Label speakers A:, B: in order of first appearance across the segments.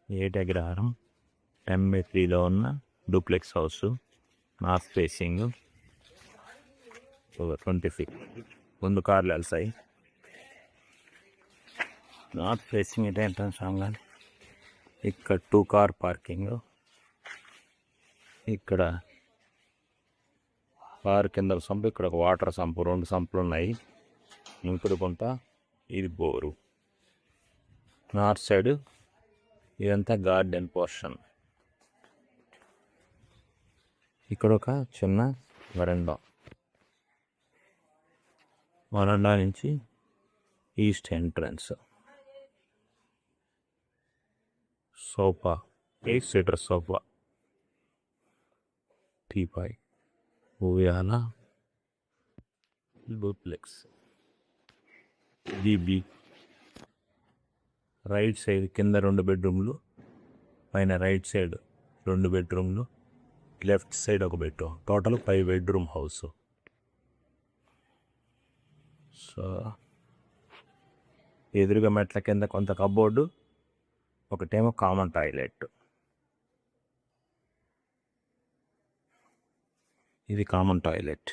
A: ఏటగ్రహారం MA3లో ఉన్న duplex house, north facing, 20 feet ముందు కార్లు వెళ్తాయి. నార్త్ ఫేసింగ్ అయితే ఎంట్రన్స్ రాగానే ఇక్కడ 2 car పార్కింగ్. ఇక్కడ కారు కింద సంపు, ఇక్కడ ఒక వాటర్ సంపు, 2 సంపులు ఉన్నాయి. ఇంకుడుకుంట, ఇది బోరు. నార్త్ సైడ్ ఇదంతా గార్డెన్ పోర్షన్. ఇక్కడ ఒక చిన్న వరండా నుంచి east entrance. Sofa, 8-seater sofa, teapoy, ఉయ్యాల, డూప్లెక్స్. జీబీ రైట్ సైడ్ కింద 2 bedrooms, పైన right side 2 bedrooms, left side 1 bedroom. Total 5 bedroom house. So ఎదురుగా మెట్ల కింద కొంత కబోర్డు, ఒకటేమో కామన్ టాయిలెట్. ఇది కామన్ టాయిలెట్.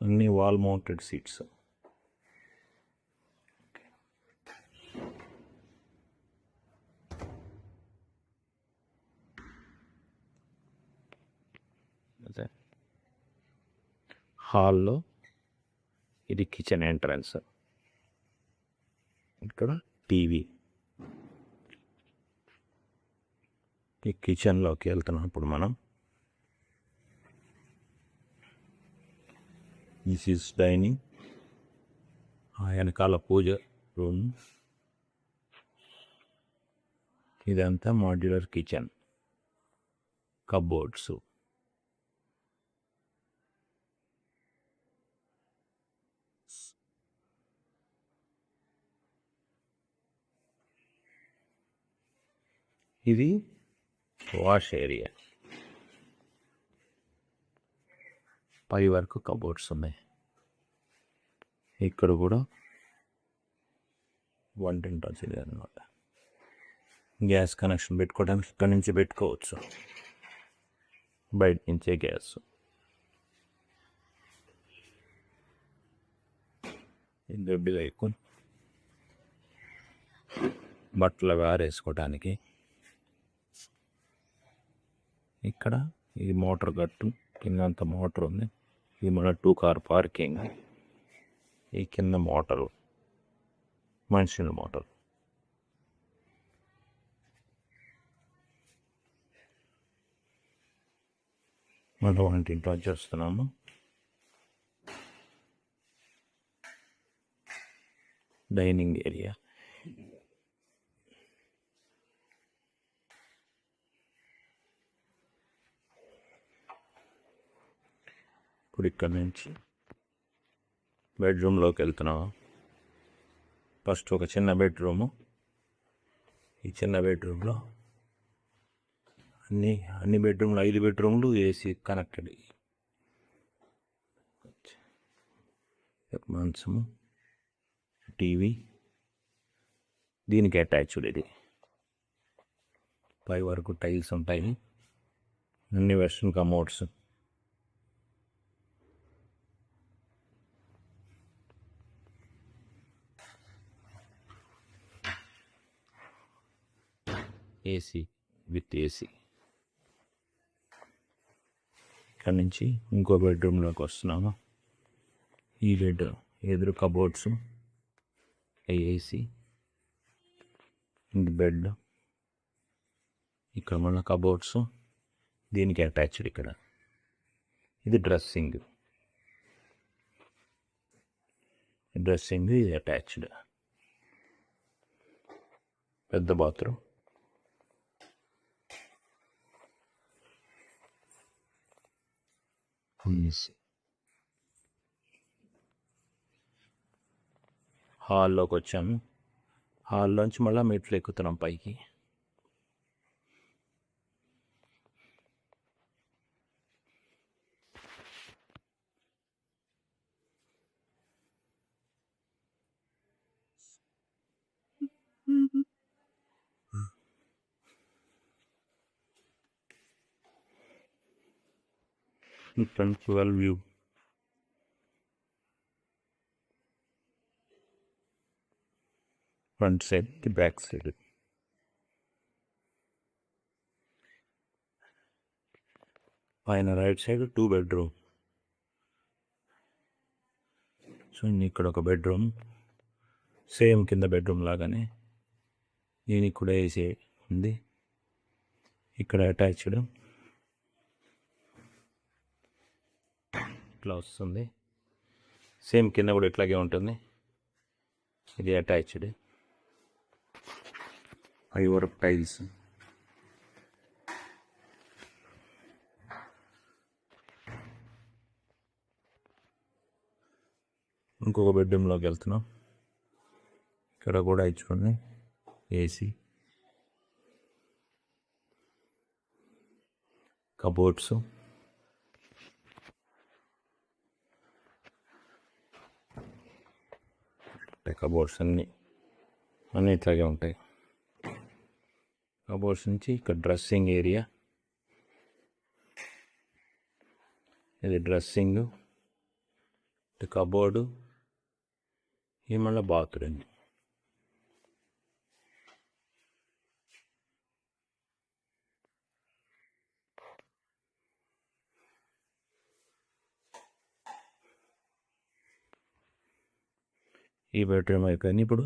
A: అన్ని వాల్ మౌంటెడ్ సీట్స్. హాల్లో ఇది కిచెన్ ఎంట్రన్స్. ఇక్కడ టీవీ. ఈ కిచెన్లోకి వెళ్తున్నప్పుడు మనం దిస్ ఈజ్ డైనింగ్. వెనకాల పూజ రూమ్. ఇదంతా మాడ్యులర్ కిచెన్, కబోర్డ్స్. ఇది వాష్ ఏరియా. పై వరకు కబోర్డ్స్ ఉన్నాయి. ఇక్కడ కూడా వంటింటి వచ్చింది అనమాట. గ్యాస్ కనెక్షన్ పెట్టుకోవడానికి ఇక్కడ నుంచి పెట్టుకోవచ్చు, బయట నుంచే గ్యాస్. దొడ్డిగా ఎక్కువ బట్టలు ఆరేసుకోవడానికి. ఇక్కడ ఇది మోటార్ గట్టు, కిందంత మోటార్ ఉంది. ఇది మన 2 car పార్కింగ్. ఈ కింద మోటారు, మనుషుల మోటార్. మన వంటింట్లో వచ్చేస్తున్నాము. Dining area. ఇప్పుడు ఇక్కడ నుంచి బెడ్రూమ్లోకి వెళ్తున్నాము. ఫస్ట్ ఒక చిన్న బెడ్రూము. ఈ చిన్న బెడ్రూమ్లో అన్ని బెడ్రూమ్లు 5 bedrooms ఏసీ కనెక్టెడ్. మంచము, టీవీ దీనికి అటాచ్డ్. ఇది పై వరకు టైల్స్ ఉంటాయి. అన్ని western commodes. AC with AC. ఇక్కడ నుంచి ఇంకో బెడ్రూమ్లోకి వస్తున్నాము. ఈ బెడ్ ఎదురు కబోర్డ్స్, ఏసీ, బెడ్. ఇక్కడ మన కబోర్డ్స్ దీనికి అటాచ్డ్. ఇక్కడ ఇది డ్రెస్సింగ్. ఇది అటాచ్డ్. పెద్ద బాత్రూమ్. హాల్లోకి వచ్చాము. హాల్లోంచి మళ్ళీ మెట్లు ఎక్కుతున్నాం పైకి. Front 12 view. ఫ్రంట్ సైడ్ కి బ్యాక్ సైడ్. పైన రైట్ సైడ్ 2 బెడ్రూమ్. సో ఇక్కడ ఒక బెడ్రూమ్, సేమ్ కింద బెడ్రూమ్ లాగానే దీనికి కూడా ఏసీ ఉంది. ఇక్కడ అటాచ్డ్ ఇట్లా వస్తుంది. సేమ్ కింద కూడా ఇట్లాగే ఉంటుంది. ఇది అటాచ్డ్ ఐవర్ టైల్స్. ఇంకొక బెడ్రూమ్లోకి వెళ్తున్నాం. ఇక్కడ కూడా ఇచ్చుకోండి ఏసీ, కబోర్డ్స్, కబోర్డ్స్ అన్నీ ఇట్లాగే ఉంటాయి. కబోర్డ్స్ నుంచి ఇక్కడ డ్రెస్సింగ్ ఏరియా, ఇది డ్రెస్సింగ్, కబోర్డు, ఈ మళ్ళీ బాత్రూమ్. ఈ బెడ్రూమ్ అయిపోయింది. ఇప్పుడు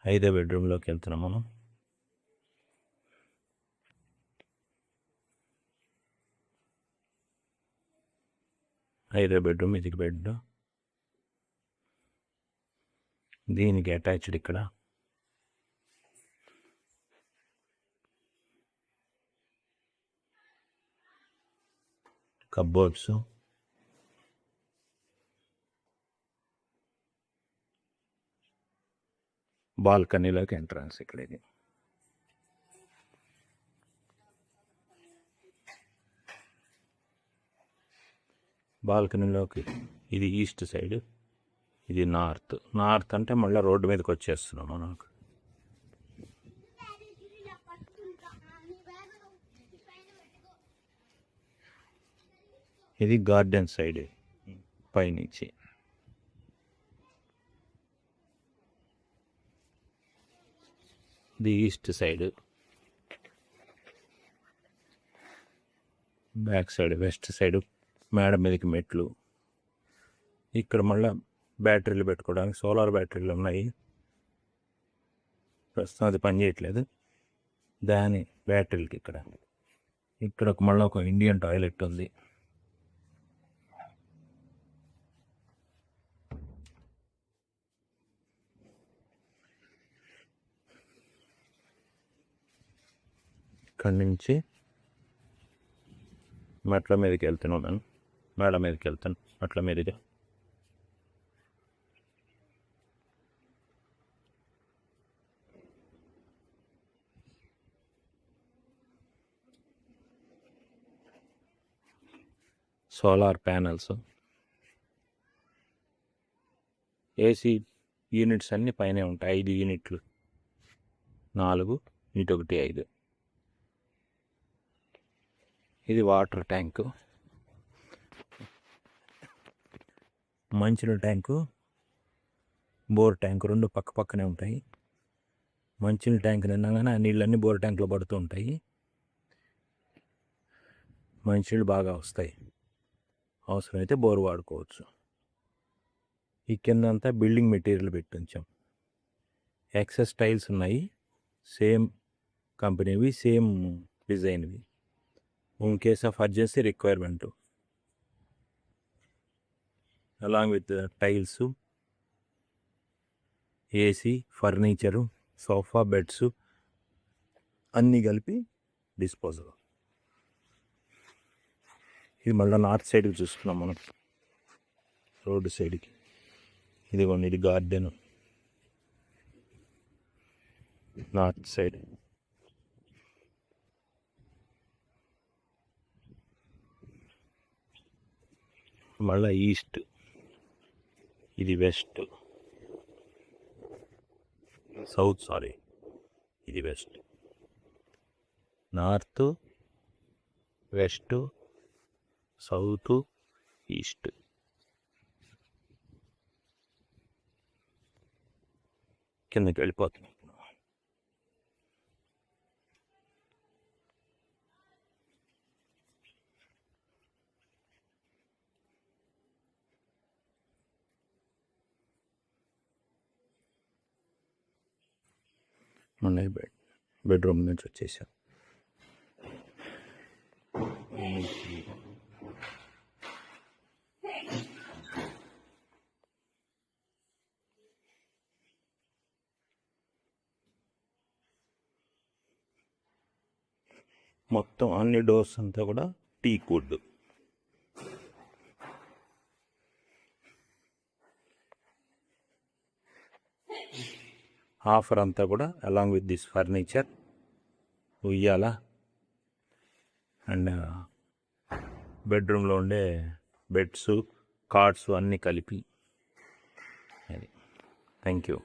A: 5వ బెడ్రూమ్లోకి వెళ్తున్నాం మనం. 5వ బెడ్రూమ్. ఇది బెడ్, దీనికి అటాచ్డ్ ఇక్కడ కబోర్డ్స్, బాల్కనీలోకి ఎంట్రన్స్. ఇక్కడ ఇది బాల్కనీలోకి, ఇది ఈస్ట్ సైడ్, ఇది నార్త్. నార్త్ అంటే మళ్ళీ రోడ్డు మీదకి వచ్చేస్తున్నాం మనం. ఇది గార్డెన్ సైడ్ పైనుంచి. ఇది east side. Back side west side మేడ మీదకి మెట్లు. ఇక్కడ మళ్ళీ బ్యాటరీలు పెట్టుకోవడానికి సోలార్ బ్యాటరీలు ఉన్నాయి. ప్రస్తుతం అది పనిచేయట్లేదు. దాని బ్యాటరీలకి ఇక్కడ మళ్ళీ ఒక ఇండియన్ టాయిలెట్ ఉంది. ఇక్కడి నుంచి మెట్ల మీదకి వెళ్తున్నాను నేను. మేడ మీదకి వెళ్తాను మెట్ల మీదుగా. సోలార్ ప్యానల్స్, ఏసీ యూనిట్స్ అన్నీ పైనే ఉంటాయి. 5 యూనిట్లు, 4 ఇటొకటి 5. ఇది వాటర్ ట్యాంకు, మంచినీళ్ళ ట్యాంకు, బోర్ ట్యాంకు 2 పక్క పక్కనే ఉంటాయి. మంచినీళ్ళ ట్యాంక్ నిన్నగానే ఆ నీళ్ళన్నీ బోర్ ట్యాంకులో పడుతూ ఉంటాయి. మంచినీళ్ళు బాగా వస్తాయి. అవసరమైతే బోర్ వాడుకోవచ్చు. ఈ కిందంతా బిల్డింగ్ మెటీరియల్ పెట్టి ఉంచాం. ఎక్సెస్ టైల్స్ ఉన్నాయి, సేమ్ కంపెనీవి, సేమ్ డిజైన్వి. In case of urgency requirement, along with tiles, AC, furniture, sofa, beds అన్నీ కలిపి డిస్పోజల్. ఇది మళ్ళీ నార్త్ సైడ్కి చూసుకున్నాం మనం, రోడ్డు సైడ్కి. ఇదిగోండి, ఇది గార్డెన్ నార్త్ సైడ్. మళ్ళీ ఈస్ట్, ఇది వెస్ట్, సౌత్, సారీ ఇది west. North, west, south east. కిందకి వెళ్ళిపోతున్నాం. మన బెడ్రూమ్ నుంచి వచ్చేసాం. మొత్తం అన్ని డోర్స్ అంతా కూడా టీక్ వుడ్. ఆఫర్ అంతా కూడా అలాంగ్ విత్ దిస్ ఫర్నిచర్, ఉయ్యాల అండ్ బెడ్రూమ్లో ఉండే బెడ్స్, కార్డ్స్ అన్నీ కలిపి. అది. Thank you.